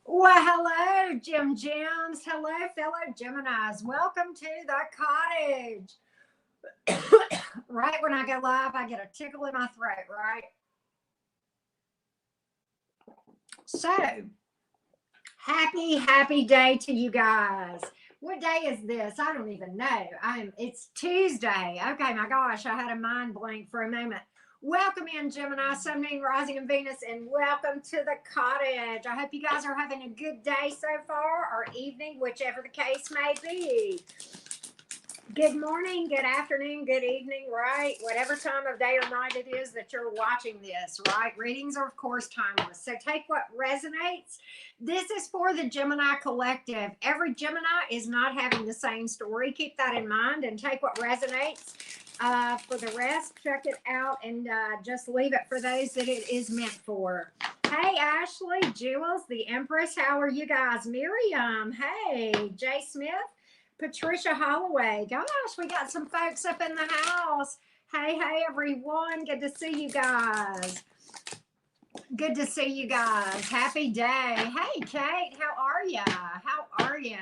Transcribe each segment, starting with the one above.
Well, hello, Jim Jims. Hello, fellow Geminis. Welcome to the cottage. Right when I go live, I get a tickle in my throat, right? So, happy day to you guys. What day is this? I don't even know. It's Tuesday. Okay, my gosh, I had a mind blank for a moment. Welcome in, Gemini, Sun, Moon, Rising, and Venus, and welcome to the cottage. I hope you guys are having a good day so far, or evening, whichever the case may be. Good morning, good afternoon, good evening, right? Whatever time of day or night it is that you're watching this, right? Readings are, of course, timeless. So take what resonates. This is for the Gemini collective. Every Gemini is not having the same story. Keep that in mind and take what resonates. For the rest, check it out and just leave it for those that it is meant for. Hey, Ashley, Jules, the Empress, how are you guys? Miriam, hey, Jay Smith. Patricia Holloway. Gosh, we got some folks up in the house. Hey, everyone. Good to see you guys. Good to see you guys. Happy day. Hey, Kate. How are ya? How are ya?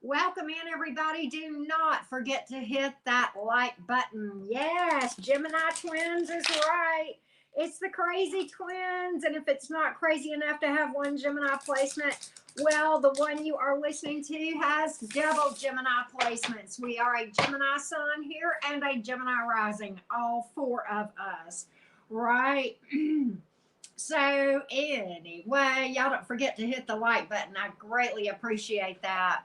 Welcome in, everybody. Do not forget to hit that like button. Yes, Gemini Twins is right. It's the crazy twins. And if it's not crazy enough to have one Gemini placement, well, the one you are listening to has double Gemini placements. We are a Gemini Sun here and a Gemini Rising, all four of us, right? So, anyway, y'all don't forget to hit the like button. I greatly appreciate that.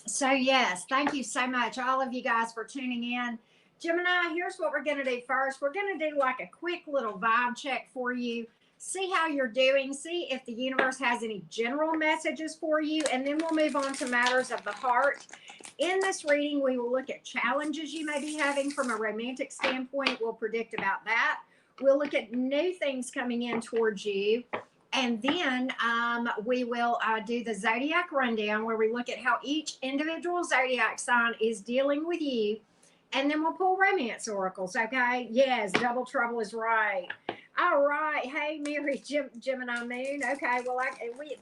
So, yes, thank you so much, all of you guys, for tuning in. Gemini, here's what we're going to do first. We're going to do like a quick little vibe check for you. See how you're doing. See if the universe has any general messages for you. And then we'll move on to matters of the heart. In this reading, we will look at challenges you may be having from a romantic standpoint. We'll predict about that. We'll look at new things coming in towards you. And then we will do the Zodiac rundown where we look at how each individual Zodiac sign is dealing with you. And then we'll pull romance oracles, okay? Yes, double trouble is right. All right. Hey, Mary, Gemini Moon. Okay, well,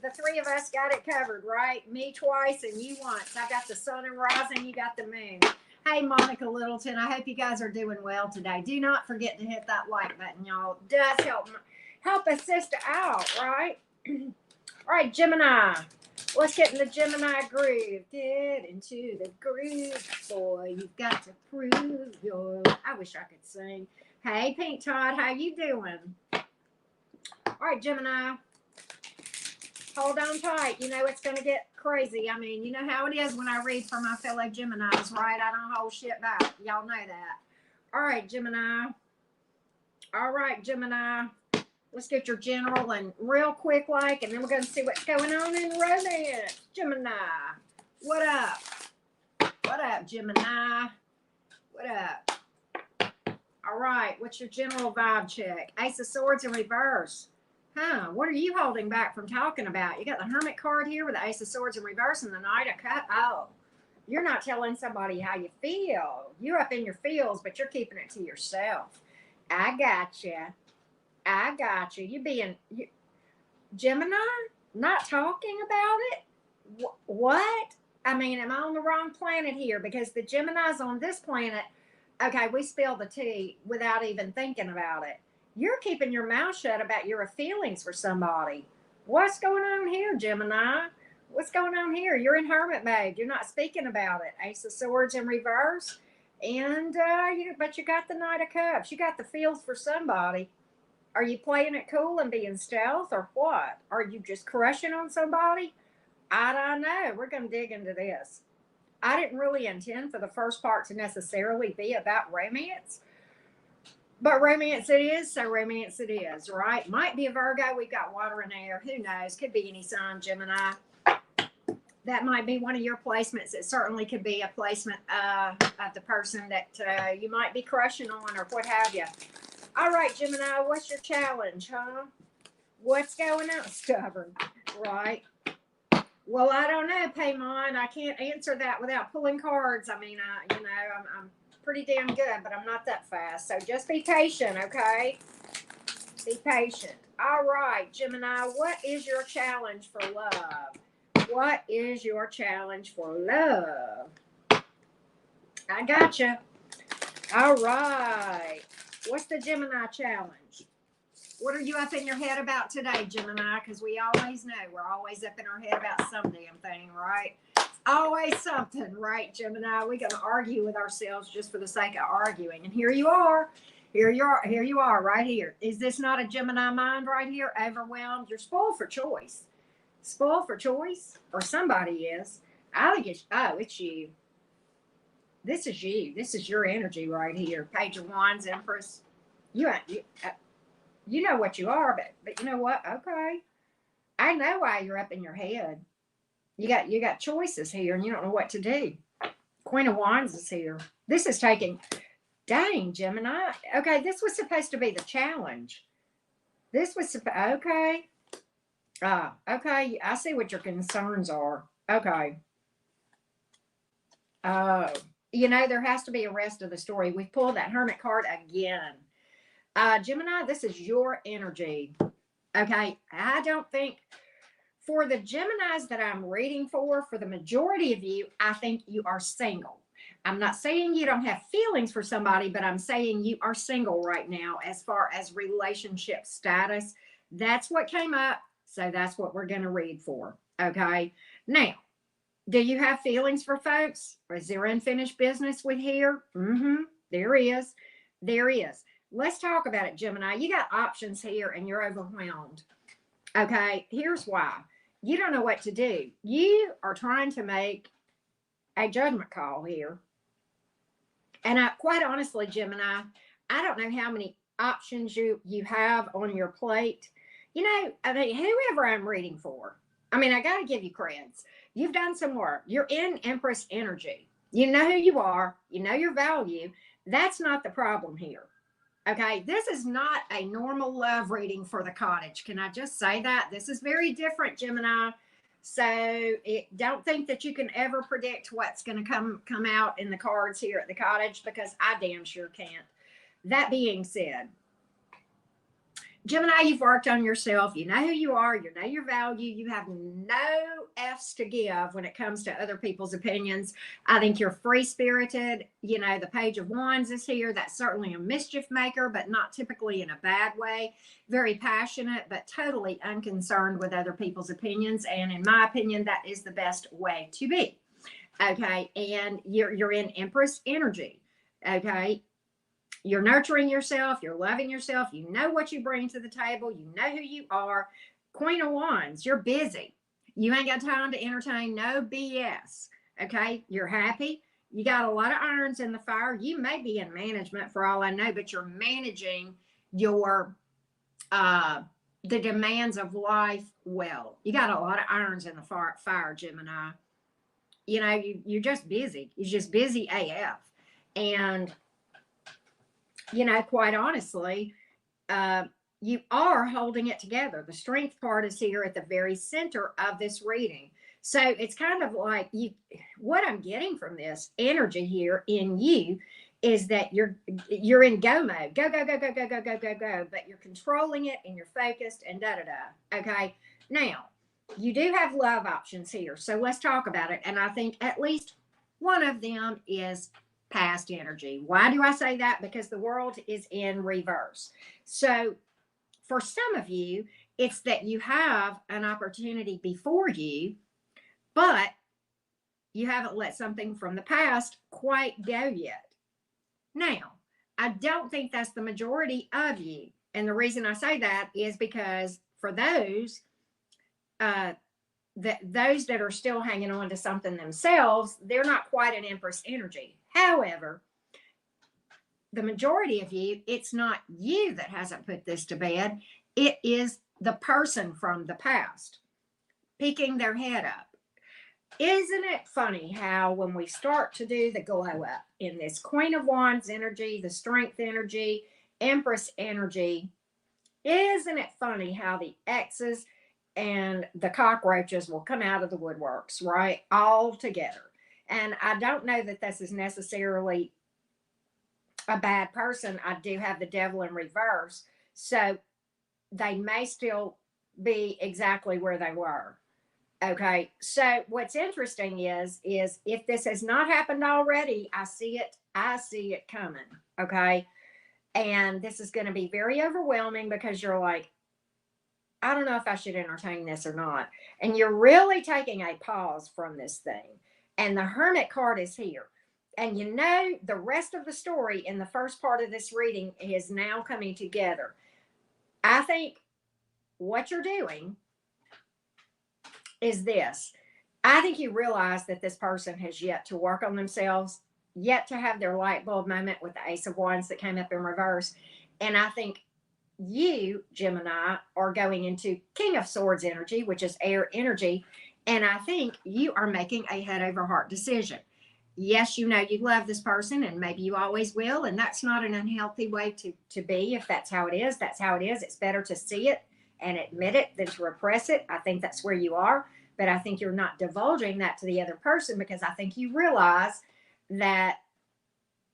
the three of us got it covered, right? Me twice and you once. I got the sun and rising, you got the moon. Hey, Monica Littleton, I hope you guys are doing well today. Do not forget to hit that like button, y'all. It does help a sister out, right? All right, Gemini. Let's get in the Gemini groove. Get into the groove, boy. You've got to prove your. I wish I could sing. Hey, Pink Todd, how you doing? All right, Gemini. Hold on tight. You know it's going to get crazy. I mean, you know how it is when I read for my fellow Geminis, right? I don't hold shit back. Y'all know that. All right, Gemini. All right, Gemini. Let's get your general and real quick like, and then we're going to see what's going on in romance. Gemini. What up? What up, Gemini? What up? All right, what's your general vibe check? Ace of Swords in reverse. Huh, what are you holding back from talking about? You got the Hermit card here with the Ace of Swords in reverse and the Knight of Cups. Oh, you're not telling somebody how you feel. You're up in your feels, but you're keeping it to yourself. I got you. I got you. Gemini, not talking about it? What? I mean, am I on the wrong planet here? Because the Geminis on this planet, okay, we spill the tea without even thinking about it. You're keeping your mouth shut about your feelings for somebody. What's going on here, Gemini? What's going on here? You're in hermit mode. You're not speaking about it. Ace of Swords in reverse. And, but you got the Knight of Cups. You got the feels for somebody. Are you playing it cool and being stealth or what? Are you just crushing on somebody? I don't know. We're going to dig into this. I didn't really intend for the first part to necessarily be about romance. But romance it is, so romance it is, right? Might be a Virgo. We've got water and air. Who knows? Could be any sign, Gemini. That might be one of your placements. It certainly could be a placement of the person that you might be crushing on or what have you. All right, Gemini, what's your challenge, huh? What's going on? Stubborn, right? Well, I don't know, Paymon. I can't answer that without pulling cards. I mean, I'm pretty damn good, but I'm not that fast. So just be patient, okay? Be patient. All right, Gemini, what is your challenge for love? What is your challenge for love? I gotcha. All right. What's the Gemini challenge? What are you up in your head about today, Gemini? Because we always know we're always up in our head about some damn thing, right? Always something, right, Gemini? We're going to argue with ourselves just for the sake of arguing. And here you are. Here you are right here. Is this not a Gemini mind right here? Overwhelmed? You're spoiled for choice. Spoiled for choice? Or somebody is. I think it's you. This is you. This is your energy right here. Page of Wands, Empress. You know what you are, but you know what? Okay. I know why you're up in your head. You got choices here and you don't know what to do. Queen of Wands is here. This is taking, dang, Gemini. Okay, this was supposed to be the challenge. This was, okay. Okay, I see what your concerns are. Okay. There has to be a rest of the story. We've pulled that Hermit card again. Gemini, this is your energy. Okay, I don't think, for the Geminis that I'm reading for the majority of you, I think you are single. I'm not saying you don't have feelings for somebody, but I'm saying you are single right now as far as relationship status. That's what came up, so that's what we're going to read for. Okay, now, do you have feelings for folks? Or is there unfinished business with here? There is. There is. Let's talk about it, Gemini. You got options here and you're overwhelmed. Okay, here's why. You don't know what to do. You are trying to make a judgment call here. And quite honestly, Gemini, I don't know how many options you have on your plate. Whoever I'm reading for, I got to give you creds. You've done some work. You're in Empress energy. You know who you are. You know your value. That's not the problem here. Okay, this is not a normal love reading for the cottage. Can I just say that? This is very different, Gemini. So don't think that you can ever predict what's going to come out in the cards here at the cottage, because I damn sure can't. That being said, Gemini, you've worked on yourself. You know who you are. You know your value. You have no F's to give when it comes to other people's opinions. I think you're free-spirited. The Page of Wands is here. That's certainly a mischief maker, but not typically in a bad way. Very passionate, but totally unconcerned with other people's opinions. And in my opinion, that is the best way to be. Okay, and you're in Empress energy. Okay. You're nurturing yourself. You're loving yourself. You know what you bring to the table. You know who you are. Queen of Wands, you're busy. You ain't got time to entertain no BS. Okay, you're happy. You got a lot of irons in the fire. You may be in management for all I know, but you're managing your the demands of life well. You got a lot of irons in the fire, Gemini. You're just busy. You're just busy AF. And quite honestly, you are holding it together. The strength part is here at the very center of this reading. So it's kind of like what I'm getting from this energy here in you is that you're in go mode. Go, go, go, go, go, go, go, go, go. But you're controlling it and you're focused and da-da-da. Okay. Now, you do have love options here. So let's talk about it. And I think at least one of them is past energy. Why do I say that? Because the world is in reverse. So for some of you, it's that you have an opportunity before you, but you haven't let something from the past quite go yet. Now, I don't think that's the majority of you. And the reason I say that is because for those that are still hanging on to something themselves, they're not quite an Empress energy. However, the majority of you, it's not you that hasn't put this to bed. It is the person from the past picking their head up. Isn't it funny how when we start to do the glow up in this Queen of Wands energy, the strength energy, Empress energy, isn't it funny how the exes and the cockroaches will come out of the woodworks, right? All together. And I don't know that this is necessarily a bad person. I do have the devil in reverse. So they may still be exactly where they were. Okay. So what's interesting is if this has not happened already, I see it coming. Okay. And this is going to be very overwhelming because you're like, I don't know if I should entertain this or not. And you're really taking a pause from this thing. And the Hermit card is here. And you know, the rest of the story in the first part of this reading is now coming together. I think what you're doing is this. I think you realize that this person has yet to work on themselves, yet to have their light bulb moment with the Ace of Wands that came up in reverse. And I think you, Gemini, are going into King of Swords energy, which is air energy. And I think you are making a head over heart decision. Yes, you know you love this person and maybe you always will. And that's not an unhealthy way to be. If that's how it is, that's how it is. It's better to see it and admit it than to repress it. I think that's where you are. But I think you're not divulging that to the other person because I think you realize that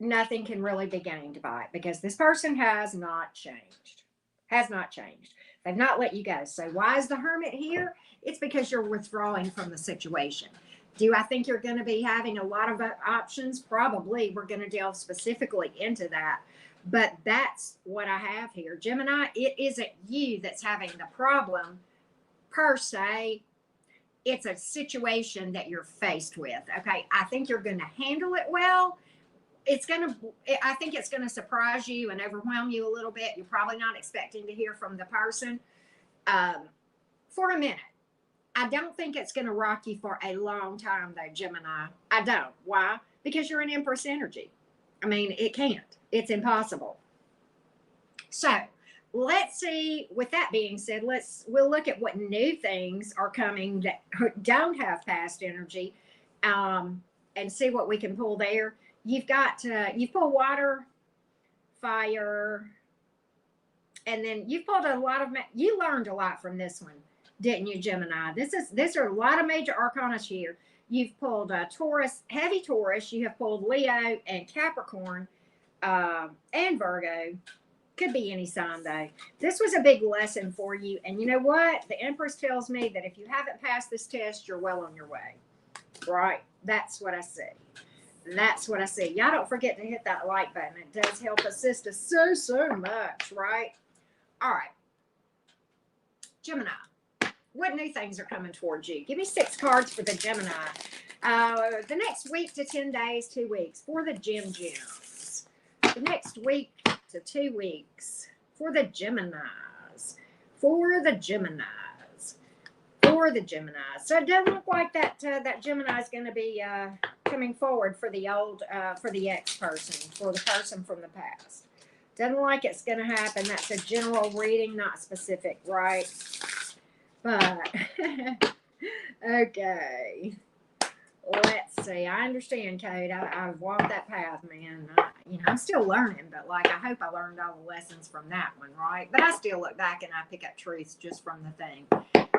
nothing can really be gained by it because this person has not changed. Has not changed. They've not let you go. So why is the Hermit here? It's because you're withdrawing from the situation. Do I think you're going to be having a lot of options? Probably. We're going to delve specifically into that. But that's what I have here. Gemini, it isn't you that's having the problem per se. It's a situation that you're faced with. Okay. I think you're going to handle it well. I think it's going to surprise you and overwhelm you a little bit. You're probably not expecting to hear from the person for a minute. I don't think it's going to rock you for a long time, though, Gemini. I don't. Why? Because you're an Empress energy. I mean, it can't. It's impossible. So let's see. With that being said, we'll look at what new things are coming that don't have past energy, and see what we can pull there. You've pulled water, fire, and then you've pulled you learned a lot from this one, didn't you, Gemini? These are a lot of major arcana here. You've pulled Taurus, heavy Taurus. You have pulled Leo and Capricorn, and Virgo. Could be any sign though. This was a big lesson for you. And you know what? The Empress tells me that if you haven't passed this test, you're well on your way. Right? That's what I see. That's what I see. Y'all don't forget to hit that like button. It does help assist us so much, right? All right. Gemini, what new things are coming towards you? Give me 6 cards for the Gemini. The next week to 10 days, 2 weeks for the Gems. The next week to 2 weeks for the Geminis. For the Geminis. For the Gemini. So it doesn't look like that Gemini is going to be coming forward for the ex-person, for the person from the past. Doesn't look like it's going to happen. That's a general reading, not specific, right? But, okay. Let's see. I understand, Kate. I've walked that path, man. I'm still learning, but I hope I learned all the lessons from that one, right? But I still look back and I pick up truths just from the thing.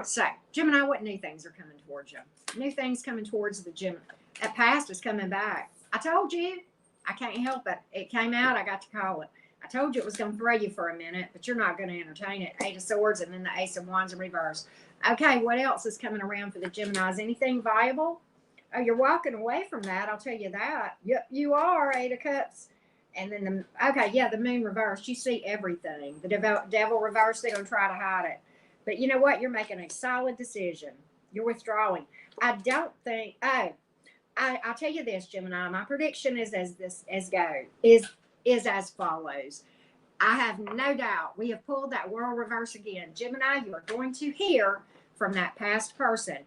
So, Gemini, what new things are coming towards you? New things coming towards the Gemini. That past is coming back. I told you. I can't help it. It came out. I got to call it. I told you it was going to throw you for a minute, but you're not going to entertain it. 8 of Swords and then the Ace of Wands in reverse. Okay, what else is coming around for the Geminis? Anything viable? Oh, you're walking away from that. I'll tell you that. Yep, you are. 8 of Cups. And then the Moon reverse. You see everything. The devil reverse, they're going to try to hide it. But you know what? You're making a solid decision. You're withdrawing. I don't think. Oh, I'll tell you this, Gemini. My prediction is as follows. I have no doubt we have pulled that world reverse again. Gemini, you are going to hear from that past person.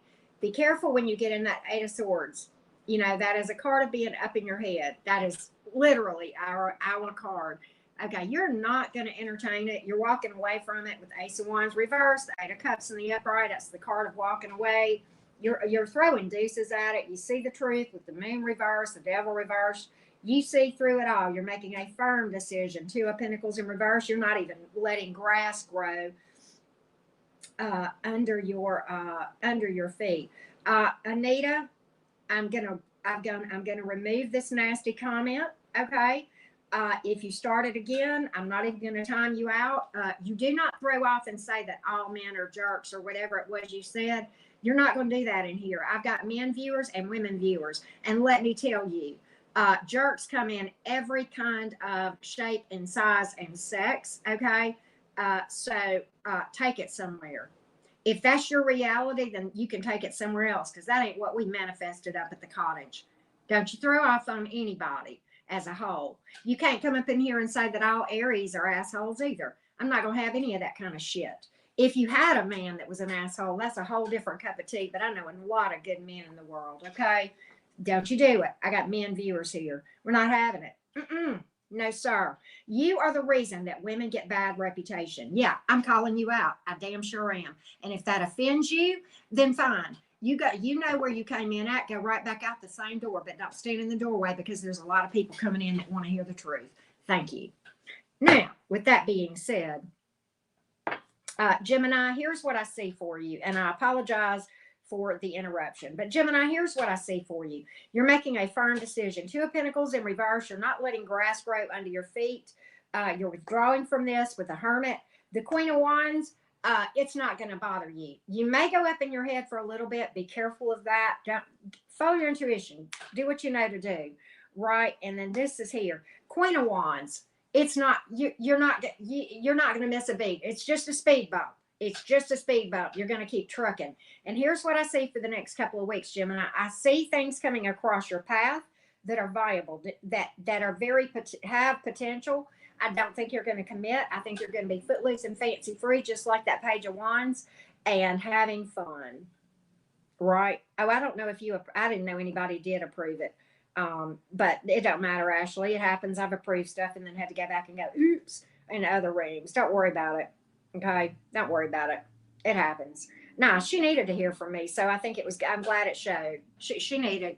Be careful when you get in that 8 of Swords. That is a card of being up in your head. That is literally our card. Okay, you're not going to entertain it. You're walking away from it with Ace of Wands reverse, the 8 of Cups in the upright. That's the card of walking away. You're throwing deuces at it. You see the truth with the Moon reverse, the devil reverse. You see through it all. You're making a firm decision. 2 of Pentacles in reverse. You're not even letting grass grow under your feet. Anita, I'm gonna remove this nasty comment. Okay. If you start it again, I'm not even going to time you out. You do not throw off and say that all men are jerks or whatever it was you said. You're not going to do that in here. I've got men viewers and women viewers. And let me tell you, jerks come in every kind of shape and size and sex. Okay. So take it somewhere. If that's your reality, then you can take it somewhere else, because that ain't what we manifested up at the cottage. Don't you throw off on anybody as a whole. You can't come up in here and say that all Aries are assholes either. I'm not going to have any of that kind of shit. If you had a man that was an asshole, that's a whole different cup of tea, but I know a lot of good men in the world, okay? Don't you do it. I got men viewers here. We're not having it. No, sir. You are the reason that women get bad reputation. Yeah, I'm calling you out. I damn sure am. And if that offends you, then fine. You know where you came in at. Go right back out the same door, but don't stand in the doorway, because there's a lot of people coming in that want to hear the truth. Thank you. Now, with that being said, Gemini, here's what I see for you, and I apologize for the interruption. But Gemini, here's what I see for you. You're making a firm decision. Two of Pentacles in reverse. You're not letting grass grow under your feet. You're withdrawing from this with the Hermit. The Queen of Wands, it's not going to bother you. You may go up in your head for a little bit. Be careful of that. Don't follow your intuition. Do what you know to do, right? And then this is here. Queen of Wands. It's not, you're not going to miss a beat. It's just a speed bump. It's just a speed bump. You're going to keep trucking. And here's what I see for the next couple of weeks, Gemini. I see things coming across your path that are viable, that are have potential. I don't think you're going to commit. I think you're going to be footloose and fancy free, just like that Page of Wands, and having fun. Right? Oh, I don't know if I didn't know anybody did approve it. But it don't matter, Ashley. It happens. I've approved stuff and then had to go back and go, oops, in other rooms. Don't worry about it. Okay? Don't worry about it. It happens. Nah, she needed to hear from me. So I think I'm glad it showed. She needed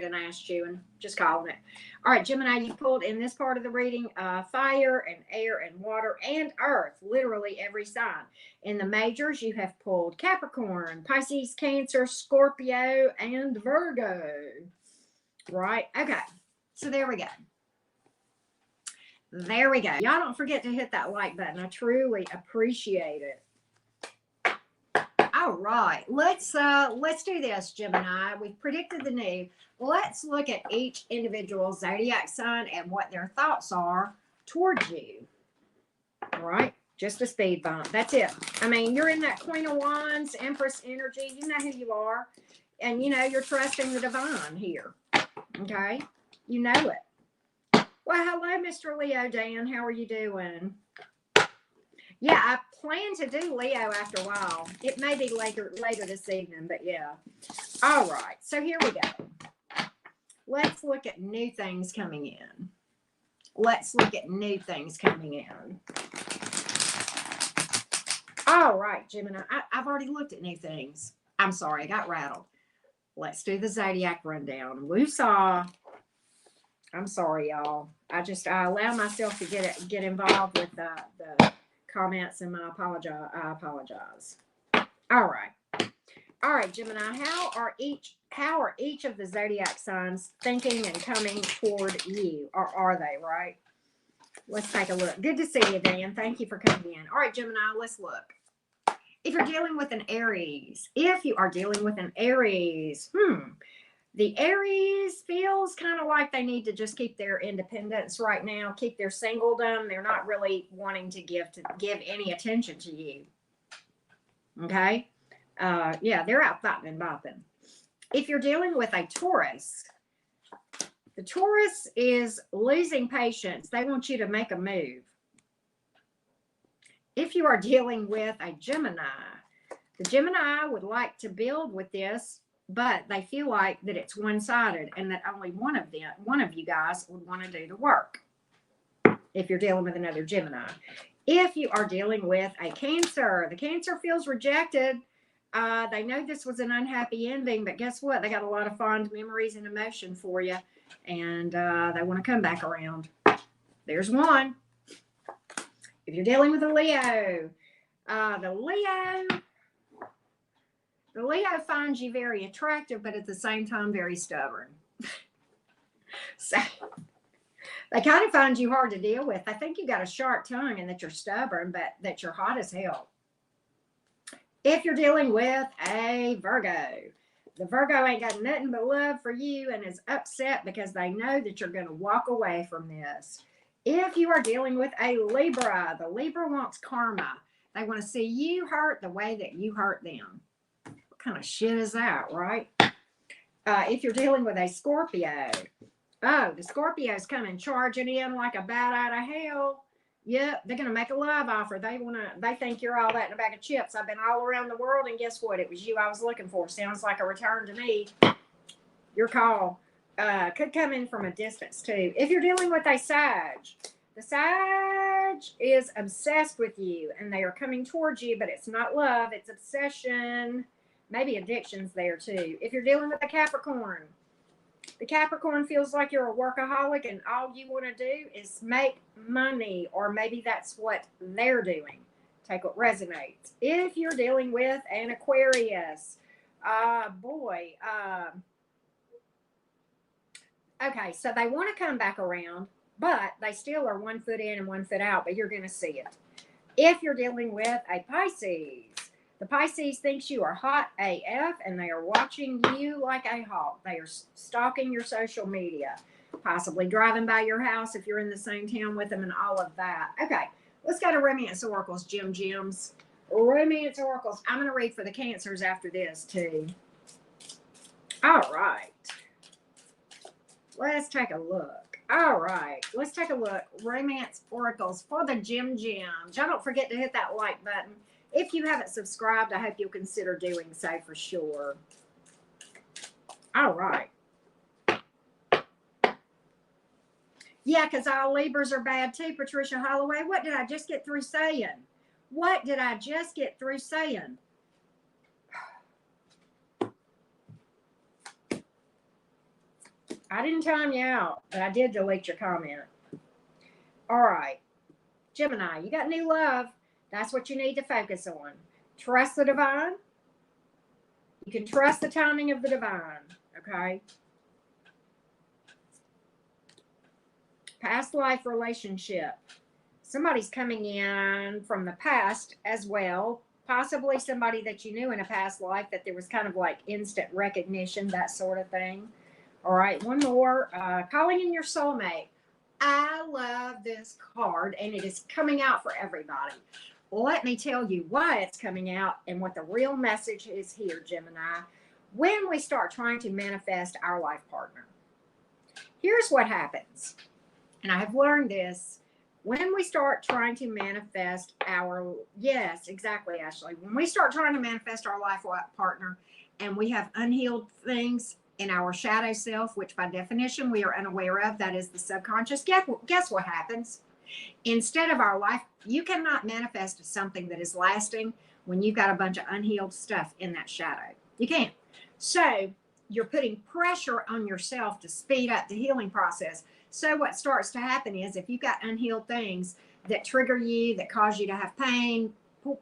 an ass chewing. Just calling it. All right, Gemini, you pulled in this part of the reading, fire and air and water and earth, literally every sign. In the majors, you have pulled Capricorn, Pisces, Cancer, Scorpio, and Virgo. Right? Okay. So there we go. There we go. Y'all don't forget to hit that like button. I truly appreciate it. All right. Let's do this, Gemini. We've predicted the new. Let's look at each individual zodiac sign and what their thoughts are towards you. All right? Just a speed bump. That's it. I mean, you're in that Queen of Wands, Empress energy. You know who you are. And, you're trusting the divine here. Okay? You know it. Well, hello, Mr. Leo Dan. How are you doing? Yeah, I plan to do Leo after a while. It may be later this evening, but yeah. All right. So here we go. Let's look at new things coming in. All right, Gemini. I've already looked at new things. I'm sorry, I got rattled. Let's do the Zodiac rundown. Woosah. I'm sorry, y'all. I allow myself to get involved with the comments, and I apologize. All right, Gemini. How are each of the Zodiac signs thinking and coming toward you? Or are they, right? Let's take a look. Good to see you, Dan. Thank you for coming in. All right, Gemini, let's look. If you're dealing with an Aries, the Aries feels kind of like they need to just keep their independence right now, keep their singledom. They're not really wanting to give any attention to you. Okay? Yeah, they're out fighting and bopping. If you're dealing with a Taurus, the Taurus is losing patience. They want you to make a move. If you are dealing with a Gemini, the Gemini would like to build with this, but they feel like that it's one-sided and that only one of you guys would want to do the work. If you're dealing with another Gemini. If you are dealing with a Cancer, the Cancer feels rejected. They know this was an unhappy ending, but guess what? They got a lot of fond memories and emotion for you, and they want to come back around. There's one. If you're dealing with a Leo, the Leo finds you very attractive, but at the same time, very stubborn. So They kind of find you hard to deal with. They think you got a sharp tongue and that you're stubborn, but that you're hot as hell. If you're dealing with a Virgo, the Virgo ain't got nothing but love for you and is upset because they know that you're going to walk away from this. If you are dealing with a Libra, the Libra wants karma. They want to see you hurt the way that you hurt them. What kind of shit is that, right? If you're dealing with a Scorpio, oh, the Scorpio's coming charging in like a bat out of hell. Yep, they're gonna make a love offer. They think you're all that in a bag of chips. I've been all around the world, and guess what? It was you I was looking for. Sounds like a return to me. Your call. Could come in from a distance too. If you're dealing with a Sag, the Sag is obsessed with you, and they are coming towards you, but it's not love, it's obsession. Maybe addiction's there too. If you're dealing with a Capricorn, the Capricorn feels like you're a workaholic and all you want to do is make money, or maybe that's what they're doing. Take what resonates. If you're dealing with an Aquarius, okay, so they want to come back around, but they still are 1 foot in and 1 foot out, but you're going to see it. If you're dealing with a Pisces, the Pisces thinks you are hot AF, and they are watching you like a hawk. They are stalking your social media, possibly driving by your house if you're in the same town with them and all of that. Okay, let's go to Romance Oracles, Gems. Romance Oracles. I'm going to read for the Cancers after this, too. All right. Let's take a look. All right, let's take a look. Romance Oracles for the Gems. Y'all don't forget to hit that like button. If you haven't subscribed, I hope you'll consider doing so for sure. All right. Yeah, because all Libras are bad too, Patricia Holloway. What did I just get through saying? What did I just get through saying? I didn't time you out, but I did delete your comment. All right. Gemini, you got new love. That's what you need to focus on. Trust the divine. You can trust the timing of the divine, okay? Past life relationship. Somebody's coming in from the past as well. Possibly somebody that you knew in a past life that there was kind of like instant recognition, that sort of thing. All right, one more. Calling in your soulmate. I love this card, and it is coming out for everybody. Let me tell you why it's coming out and what the real message is here, Gemini. When we start trying to manifest our life partner, here's what happens. And I have learned this. When we start trying to manifest yes, exactly, Ashley. When we start trying to manifest our life partner and we have unhealed things in our shadow self, which by definition we are unaware of, that is the subconscious, guess what happens? Instead of our life, you cannot manifest something that is lasting when you've got a bunch of unhealed stuff in that shadow. You can't. So you're putting pressure on yourself to speed up the healing process. So what starts to happen is if you've got unhealed things that trigger you, that cause you to have pain,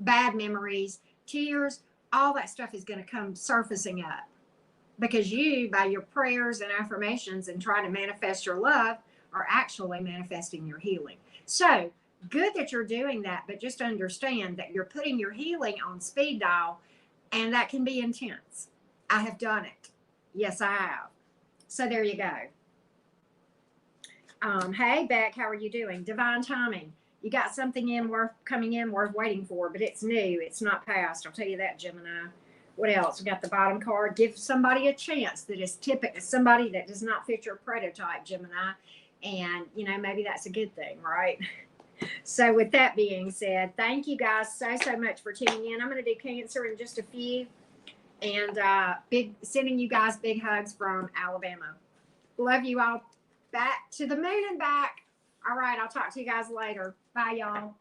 bad memories, tears, all that stuff is going to come surfacing up. Because you, by your prayers and affirmations and trying to manifest your love, are actually manifesting your healing. So good that you're doing that, but just understand that you're putting your healing on speed dial, and that can be intense. I have done it. Yes, I have. So there you go. Hey, Beck, how are you doing? Divine timing. You got something coming in worth waiting for, but it's new. It's not past. I'll tell you that, Gemini. What else? We got the bottom card. Give somebody a chance that is typical, somebody that does not fit your prototype, Gemini. And, maybe that's a good thing, right? So with that being said, thank you guys so much for tuning in. I'm going to do Cancer in just a few. And sending you guys big hugs from Alabama. Love you all. Back to the moon and back. All right, I'll talk to you guys later. Bye, y'all.